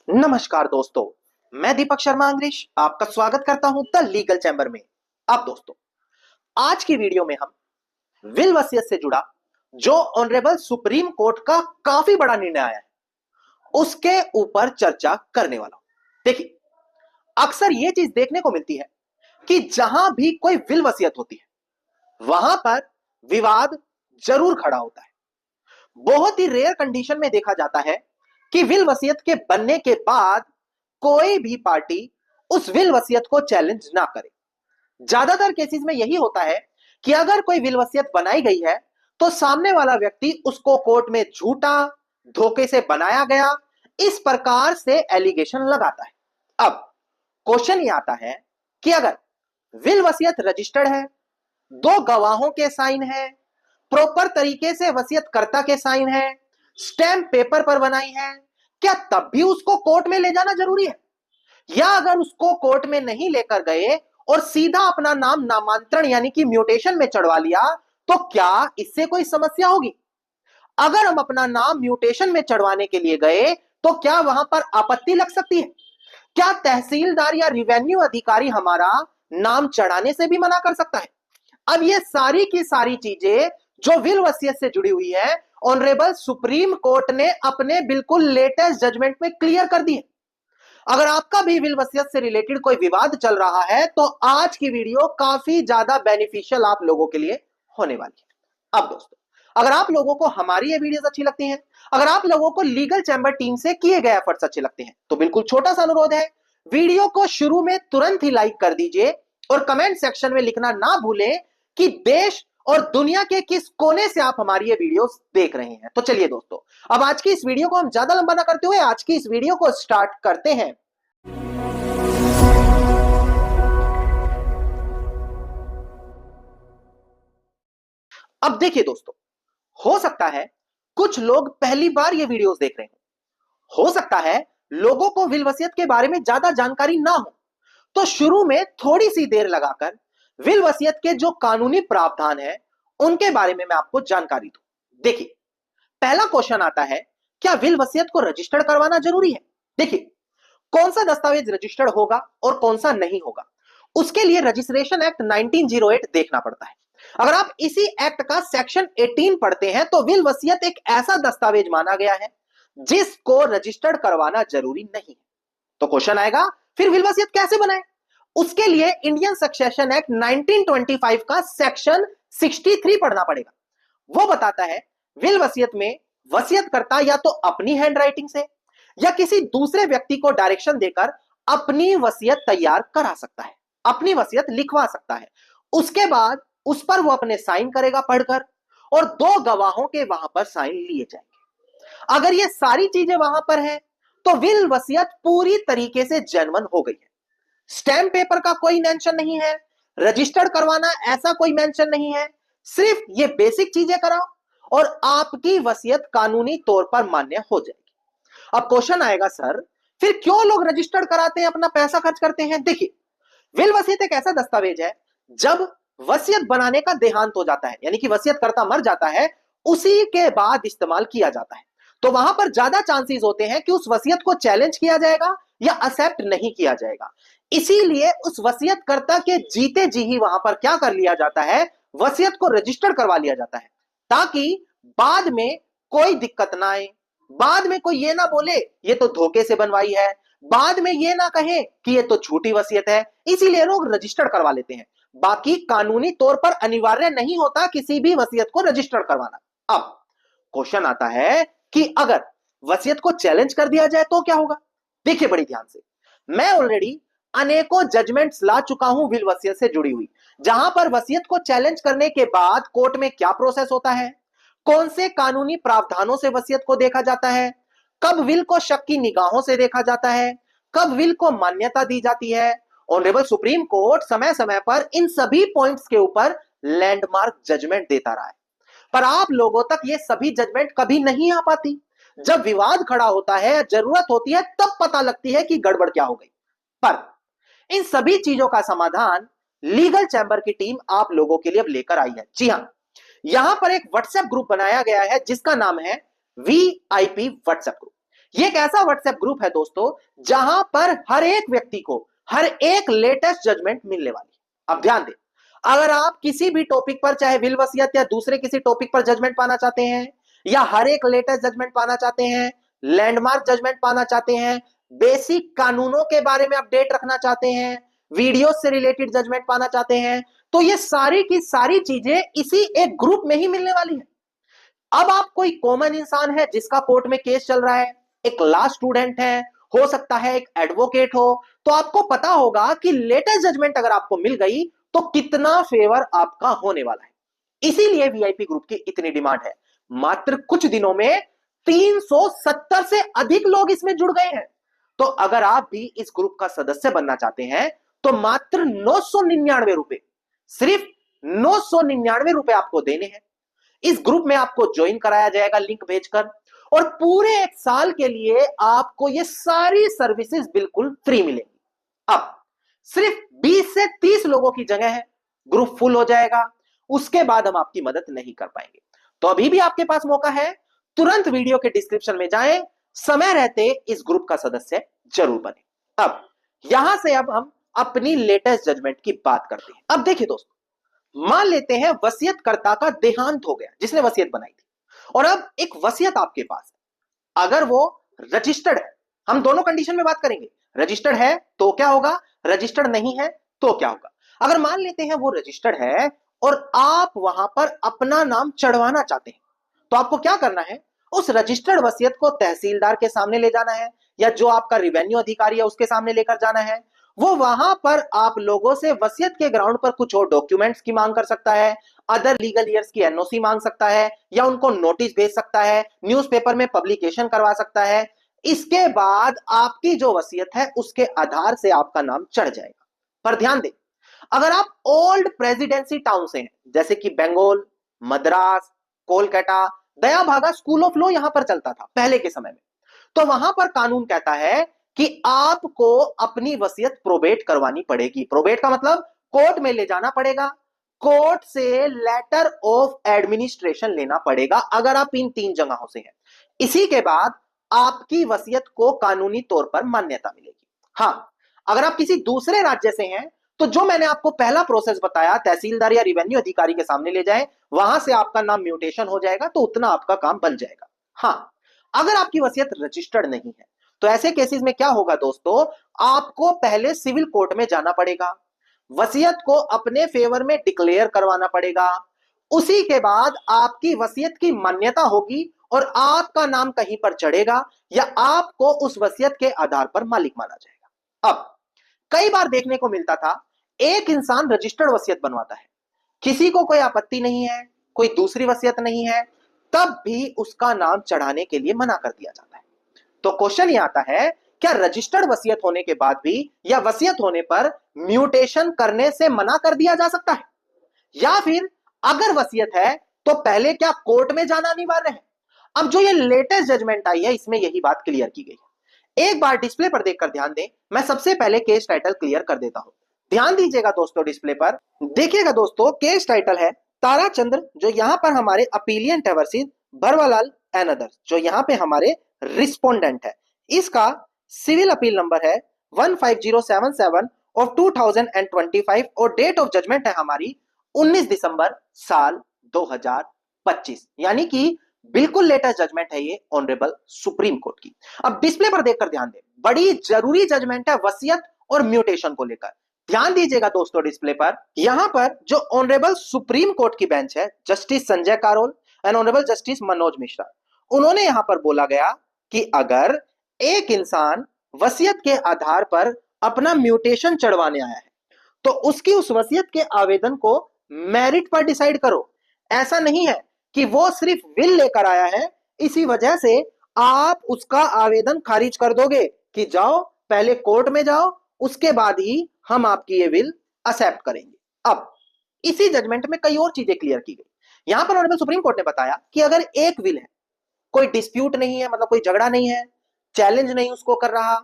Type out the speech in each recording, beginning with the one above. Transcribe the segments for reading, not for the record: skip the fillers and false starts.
नमस्कार दोस्तों, मैं दीपक शर्मा अंग्रेज आपका स्वागत करता हूं द लीगल चैम्बर में। अब दोस्तों, आज की वीडियो में हम विल वसीयत से जुड़ा जो ऑनरेबल सुप्रीम कोर्ट का काफी बड़ा निर्णय आया है उसके ऊपर चर्चा करने वाला हूं। देखिए, अक्सर यह चीज देखने को मिलती है कि जहां भी कोई विल वसीयत होती है वहां पर विवाद जरूर खड़ा होता है। बहुत ही रेयर कंडीशन में देखा जाता है कि विल वसीयत के बनने के बाद कोई भी पार्टी उस विल वसीयत को चैलेंज ना करे। ज्यादातर केसेस में यही होता है कि अगर कोई विल वसीयत बनाई गई है तो सामने वाला व्यक्ति उसको कोर्ट में झूठा, धोखे से बनाया गया, इस प्रकार से एलिगेशन लगाता है। अब क्वेश्चन ये आता है कि अगर विल वसीयत रजिस्टर्ड है, दो गवाहों के साइन है, प्रॉपर तरीके से वसीयतकर्ता के साइन है, स्टैम्प पेपर पर बनाई है, क्या तब भी उसको कोर्ट में ले जाना जरूरी है? या अगर उसको कोर्ट में नहीं लेकर गए और सीधा अपना नाम नामांतरण यानी कि म्यूटेशन में चढ़वा लिया तो क्या इससे कोई समस्या होगी? अगर हम अपना नाम म्यूटेशन में चढ़वाने के लिए गए तो क्या वहां पर आपत्ति लग सकती है? क्या तहसीलदार या रिवेन्यू अधिकारी हमारा नाम चढ़ाने से भी मना कर सकता है? अब ये सारी की सारी चीजें जो विल वसीयत से जुड़ी हुई है, ऑनरेबल सुप्रीम कोर्ट ने अपने बिल्कुल लेटेस्ट जजमेंट में क्लियर कर दी है। अगर आपका भी विल वसीयत से रिलेटेड कोई विवाद चल रहा है तो आज की वीडियो काफी ज्यादा बेनिफिशियल आप लोगों के लिए होने वाली है। अब दोस्तों, अगर आप लोगों को हमारी ये वीडियोस अच्छी लगती हैं, अगर आप लोगों को लीगल चैम्बर टीम से किए गए एफर्ट्स अच्छे लगते हैं तो बिल्कुल छोटा सा अनुरोध है, वीडियो को शुरू में तुरंत ही लाइक कर दीजिए और कमेंट सेक्शन में लिखना ना भूलें कि देश और दुनिया के किस कोने से आप हमारी ये वीडियोस देख रहे हैं। तो चलिए दोस्तों, अब आज की इस वीडियो को हम ज्यादा लंबा ना करते हुए आज की इस वीडियो को स्टार्ट करते हैं। अब देखिए दोस्तों, हो सकता है कुछ लोग पहली बार ये वीडियोस देख रहे हो सकता है लोगों को विल वसीयत के बारे में ज्यादा जानकारी ना हो, तो शुरू में थोड़ी सी देर लगाकर विल वसीयत के जो कानूनी प्रावधान है उनके बारे में मैं आपको जानकारी दूं। देखिए, पहला क्वेश्चन आता है, क्या विल वसीयत को रजिस्टर्ड करवाना जरूरी है? देखिए, कौन सा दस्तावेज रजिस्टर्ड होगा और कौन सा नहीं होगा, उसके लिए रजिस्ट्रेशन एक्ट 1908 देखना पड़ता है। अगर आप इसी एक्ट का सेक्शन 18 पढ़ते हैं तो विल वसीयत एक ऐसा दस्तावेज माना गया है जिसको रजिस्टर्ड करवाना जरूरी नहीं है। तो क्वेश्चन आएगा, फिर विल वसीयत कैसे बनाए? उसके लिए इंडियन सक्सेशन एक्ट 1925 का सेक्शन 63 पढ़ना पड़ेगा। वो बताता है विल वसीयत में वसीयतकर्ता या तो अपनी हैंड राइटिंग से या किसी दूसरे व्यक्ति को डायरेक्शन देकर अपनी वसीयत तैयार करा सकता है, अपनी वसीयत लिखवा सकता है। उसके बाद उस पर वो अपने साइन करेगा पढ़कर, और दो गवाहों के वहां पर साइन लिए जाएंगे। अगर ये सारी चीजें वहां पर है तो विल वसीयत पूरी तरीके से जेन्युइन हो गई है। स्टैम्प पेपर का कोई मेंशन नहीं है, रजिस्टर्ड करवाना ऐसा कोई मेंशन नहीं है, सिर्फ ये बेसिक चीजें कराओ और आपकी वसीयत कानूनी तौर पर मान्य हो जाएगी। अब क्वेश्चन आएगा, सर फिर क्यों लोग रजिस्टर्ड कराते हैं, अपना पैसा खर्च करते हैं? देखिए, विल वसीयत एक ऐसा दस्तावेज है जब वसीयत बनाने का देहांत हो जाता है यानी कि वसीयतकर्ता मर जाता है, उसी के बाद इस्तेमाल किया जाता है, तो वहां पर ज्यादा चांसेस होते हैं कि उस वसीयत को चैलेंज किया जाएगा या एक्सेप्ट नहीं किया जाएगा। इसीलिए उस वसीयतकर्ता के जीते जी ही वहां पर क्या कर लिया जाता है, वसीयत को रजिस्टर्ड करवा लिया जाता है, ताकि बाद में कोई दिक्कत ना आए, बाद में कोई ये ना बोले ये तो धोखे से बनवाई है, बाद में ये ना कहे कि ये तो झूठी वसीयत है। इसीलिए लोग रजिस्टर्ड करवा लेते हैं। बाकी कानूनी तौर पर अनिवार्य नहीं होता किसी भी वसीयत को रजिस्टर्ड करवाना। अब क्वेश्चन आता है कि अगर वसीयत को चैलेंज कर दिया जाए तो क्या होगा? देखिए बड़ी ध्यान से, मैं ऑलरेडी अनेकों जजमेंट्स ला चुका हूं विल वसीयत से जुड़ी हुई, जहां पर वसीयत को चैलेंज करने के बाद कोर्ट में क्या प्रोसेस होता है, कौन से कानूनी प्रावधानों से वसीयत को देखा जाता है, कब विल को शक की निगाहों से देखा जाता है, कब विल को मान्यता दी जाती है। ऑनरेबल सुप्रीम कोर्ट समय समय पर इन सभी पॉइंट्स के ऊपर लैंडमार्क जजमेंट देता रहा है, पर आप लोगों तक ये सभी जजमेंट कभी नहीं आ पाती। जब विवाद खड़ा होता है, जरूरत होती है, तब पता लगती है कि गड़बड़ क्या हो गई। पर इन सभी चीजों का समाधान लीगल चैम्बर की टीम आप लोगों के लिए अब लेकर आई है। जी हां, यहां पर एक व्हाट्सएप ग्रुप बनाया गया है जिसका नाम है वीआईपी व्हाट्सएप ग्रुप। ये एक ऐसा व्हाट्सएप ग्रुप है दोस्तों जहां पर हर एक व्यक्ति को हर एक लेटेस्ट जजमेंट मिलने वाली है। अब ध्यान दें, अगर आप किसी भी टॉपिक पर, चाहे विल वसीयत या दूसरे किसी टॉपिक पर जजमेंट पाना चाहते हैं, या हर एक लेटेस्ट जजमेंट पाना चाहते हैं, लैंडमार्क जजमेंट पाना चाहते हैं, बेसिक कानूनों के बारे में अपडेट रखना चाहते हैं, वीडियो से रिलेटेड जजमेंट पाना चाहते हैं, तो ये सारी की सारी चीजें इसी एक ग्रुप में ही मिलने वाली है। अब आप कोई कॉमन इंसान है जिसका कोर्ट में केस चल रहा है, एक लॉ स्टूडेंट है, हो सकता है एक एडवोकेट हो, तो आपको पता होगा कि लेटेस्ट जजमेंट अगर आपको मिल गई तो कितना फेवर आपका होने वाला है। इसीलिए वीआईपी ग्रुप की इतनी डिमांड है। मात्र कुछ दिनों में 370 से अधिक लोग इसमें जुड़ गए हैं। तो अगर आप भी इस ग्रुप का सदस्य बनना चाहते हैं तो मात्र 999 रुपए, सिर्फ 999 रुपए आपको देने हैं। इस ग्रुप में आपको ज्वाइन कराया जाएगा लिंक भेजकर, और पूरे एक साल के लिए आपको ये सारी सर्विसेज बिल्कुल फ्री मिलेंगी। अब सिर्फ 20 से 30 लोगों की जगह है, ग्रुप फुल हो जाएगा, उसके बाद हम आपकी मदद नहीं कर पाएंगे। तो अभी भी आपके पास मौका है, तुरंत वीडियो के डिस्क्रिप्शन में जाएं, समय रहते इस ग्रुप का सदस्य जरूर बने। अब यहां से अब हम अपनी लेटेस्ट जजमेंट की बात करते हैं। अब देखिए दोस्तों, मान लेते हैं वसीयतकर्ता का देहांत हो गया, जिसने वसीयत बनाई थी, और अब एक वसीयत आपके पास है। अगर वो रजिस्टर्ड है, हम दोनों कंडीशन में बात करेंगे, रजिस्टर्ड है तो क्या होगा, रजिस्टर्ड नहीं है तो क्या होगा। अगर मान लेते हैं वो रजिस्टर्ड है और आप वहां पर अपना नाम चढ़वाना चाहते हैं, तो आपको क्या करना है, उस रजिस्टर्ड वसीयत को तहसीलदार के सामने ले जाना है, या जो आपका रिवेन्यू अधिकारी है उसके सामने लेकर जाना है। वो वहां पर आप लोगों से वसीयत के ग्राउंड पर कुछ और डॉक्यूमेंट्स की मांग कर सकता है, अदर लीगल ईयर्स की एनओसी मांग सकता है, या उनको नोटिस भेज सकता है, न्यूज़पेपर में पब्लिकेशन करवा सकता है। इसके बाद आपकी जो वसीयत है उसके आधार से आपका नाम चढ़ जाएगा। पर ध्यान दें, अगर आप ओल्ड प्रेसिडेंसी टाउन से हैं, जैसे कि बंगाल, मद्रास, कोलकाता, दया भागा स्कूल ऑफ लॉ यहां पर चलता था पहले के समय में, तो वहां पर कानून कहता है कि आपको अपनी वसीयत प्रोबेट करवानी पड़ेगी। प्रोबेट का मतलब कोर्ट में ले जाना पड़ेगा, कोर्ट से लेटर ऑफ एडमिनिस्ट्रेशन लेना पड़ेगा, अगर आप इन 3 जगहों से हैं। इसी के बाद आपकी वसीयत को कानूनी तौर पर मान्यता मिलेगी। हां, अगर आप किसी दूसरे राज्य से हैं तो जो मैंने आपको पहला प्रोसेस बताया, तहसीलदार या रिवेन्यू अधिकारी के सामने ले जाएं, वहां से आपका नाम म्यूटेशन हो जाएगा, तो उतना आपका काम बन जाएगा। हां, अगर आपकी वसीयत रजिस्टर्ड नहीं है तो ऐसे केसेस में क्या होगा दोस्तों, आपको पहले सिविल कोर्ट में जाना पड़ेगा, वसीयत को अपने फेवर में डिक्लेयर करवाना पड़ेगा, उसी के बाद आपकी वसीयत की मान्यता होगी और आपका नाम कहीं पर चढ़ेगा, या आपको उस वसीयत के आधार पर मालिक माना जाएगा। अब कई बार देखने को मिलता था, एक इंसान रजिस्टर्ड वसीयत बनवाता है, किसी को कोई आपत्ति नहीं है, कोई दूसरी वसीयत नहीं है, तब भी उसका नाम चढ़ाने के लिए मना कर दिया जाता है। तो क्वेश्चन ये आता है, क्या रजिस्टर्ड वसीयत होने के बाद भी या वसीयत होने पर म्यूटेशन करने से मना कर दिया जा सकता है, या फिर अगर वसीयत है तो पहले क्या कोर्ट में जाना अनिवार्य है। अब जो ये लेटेस्ट जजमेंट आई है इसमें यही बात क्लियर की गई है। एक बार डिस्प्ले पर देखकर ध्यान दें, मैं सबसे पहले केस टाइटल क्लियर कर देता हूं। ध्यान दीजिएगा दोस्तों, डिस्प्ले पर देखिएगा दोस्तों, केस टाइटल है ताराचंद्र, जो यहां पर हमारे अपीलियंट है वर्सेस भरवालाल एंड अदर्स, जो यहां पे हमारे रिस्पोंडेंट है। इसका सिविल अपील नंबर है 15077 ऑफ 2025 और डेट ऑफ जजमेंट है हमारी 19 दिसंबर साल 2025, यानी कि बिल्कुल लेटेस्ट जजमेंट है ये ऑनरेबल सुप्रीम कोर्ट की। अब डिस्प्ले पर देखकर ध्यान दें, बड़ी जरूरी जजमेंट है वसीयत और म्यूटेशन को लेकर। ध्यान दीजिएगा दोस्तों, डिस्प्ले पर यहां पर जो ऑनरेबल सुप्रीम कोर्ट की बेंच है, justice Sanjay Carol and honourable justice Manoj Mishra, उन्होंने यहां पर बोला गया कि अगर एक इंसान वसीयत के आधार पर अपना म्यूटेशन चढ़वाने आया है तो उसकी उस वसीयत के आवेदन को मेरिट पर डिसाइड करो। ऐसा नहीं है कि वो सिर्फ विल लेकर आया है, इसी वजह से आप उसका आवेदन खारिज कर दोगे कि जाओ पहले कोर्ट में जाओ, उसके बाद ही हम आपकी ये विल एक्सेप्ट करेंगे। अब इसी जजमेंट में कई और चीजें क्लियर की गई। यहां पर ऑनरेबल सुप्रीम कोर्ट ने बताया कि अगर एक विल है, कोई डिस्प्यूट नहीं है, मतलब कोई झगड़ा नहीं है, चैलेंज नहीं उसको कर रहा,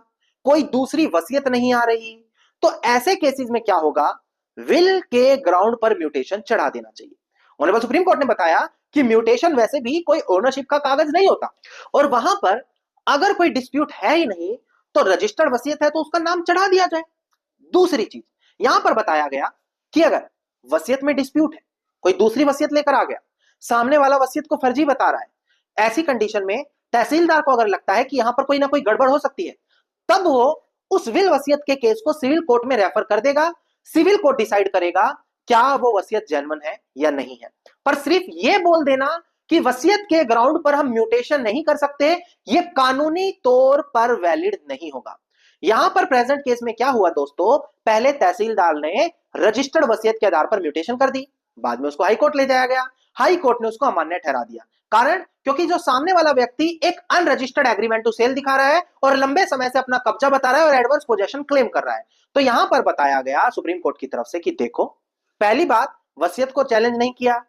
कोई दूसरी वसीयत नहीं आ रही, तो ऐसे केसेस में क्या होगा, विल के ग्राउंड पर म्यूटेशन चढ़ा देना चाहिए। ऑनरेबल सुप्रीम कोर्ट ने बताया कि म्यूटेशन वैसे भी कोई ओनरशिप का कागज नहीं होता, और वहां पर अगर कोई डिस्प्यूट है ही नहीं तो रजिस्टर्ड वसीयत है तो उसका नाम चढ़ा दिया जाए। दूसरी चीज यहां पर बताया गया कि अगर वसीयत में डिस्प्यूट है, कोई दूसरी वसीयत लेकर आ गया, सामने वाला वसीयत को फर्जी बता रहा है, ऐसी कंडीशन में तहसीलदार को अगर लगता है कि यहां पर कोई ना कोई गड़बड़ हो सकती है, तब वो उस विल वसीयत के केस को सिविल कोर्ट में रेफर कर देगा। सिविल कोर्ट डिसाइड करेगा क्या वो वसीयत जेन्युइन है या नहीं है। पर सिर्फ ये बोल देना कि वसीयत के ग्राउंड पर हम म्यूटेशन नहीं कर सकते, ये कानूनी तौर पर वैलिड नहीं होगा। यहां पर प्रेजेंट केस में क्या हुआ दोस्तों, पहले तहसीलदार ने रजिस्टर्ड वसीयत के आधार पर म्यूटेशन कर दी, बाद में उसको हाई कोर्ट ले जाया गया, हाई कोर्ट ने उसको अमान्य ठहरा दिया। कारण क्योंकि जो सामने वाला व्यक्ति एक अनरजिस्टर्ड एग्रीमेंट टू सेल दिखा रहा है और लंबे समय से अपना कब्जा बता रहा है और एडवर्स पोजेशन क्लेम कर रहा है। तो यहां पर बताया गया सुप्रीम कोर्ट की तरफ से कि देखो, पहली बात वसीयत को चैलेंज नहीं किया,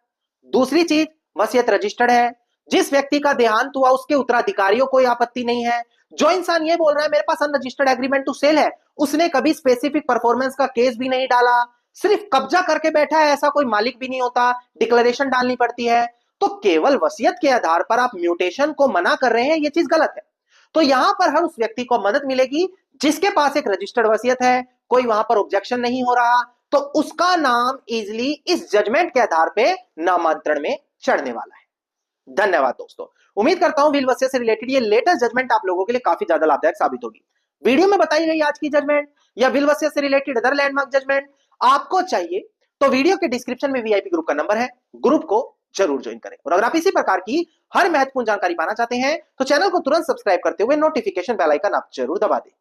दूसरी चीज वसीयत रजिस्टर्ड है, जिस व्यक्ति का देहांत हुआ उसके उत्तराधिकारियों को आपत्ति नहीं है। जो इंसान ये बोल रहा है मेरे पास अनरजिस्टर्ड एग्रीमेंट टू सेल है, उसने कभी स्पेसिफिक परफॉर्मेंस का केस भी नहीं डाला, सिर्फ कब्जा करके बैठा है, ऐसा कोई मालिक भी नहीं होता, डिक्लेरेशन डालनी पड़ती है। तो केवल वसीयत के आधार पर आप म्यूटेशन को मना कर रहे हैं, यह चीज गलत है। तो यहां पर हर उस व्यक्ति को मदद मिलेगी जिसके पास एक रजिस्टर्ड वसीयत है, कोई वहां पर ऑब्जेक्शन नहीं हो रहा, तो उसका नाम इजिली इस जजमेंट के आधार पे नामांतरण में चढ़ने वाला है। धन्यवाद दोस्तों, उम्मीद करता हूं विल वसीयत से रिलेटेड ये लेटेस्ट जजमेंट आप लोगों के लिए काफी ज्यादा लाभदायक साबित होगी। वीडियो में बताई गई आज की जजमेंट या विल वसीयत से रिलेटेड अदर लैंडमार्क जजमेंट आपको चाहिए तो वीडियो के डिस्क्रिप्शन में वीआईपी ग्रुप का नंबर है, ग्रुप को जरूर ज्वाइन करें। और अगर आप इसी प्रकार की हर महत्वपूर्ण जानकारी पाना चाहते हैं तो चैनल को तुरंत सब्सक्राइब करते हुए नोटिफिकेशन बेल आइकन आप जरूर दबा दें।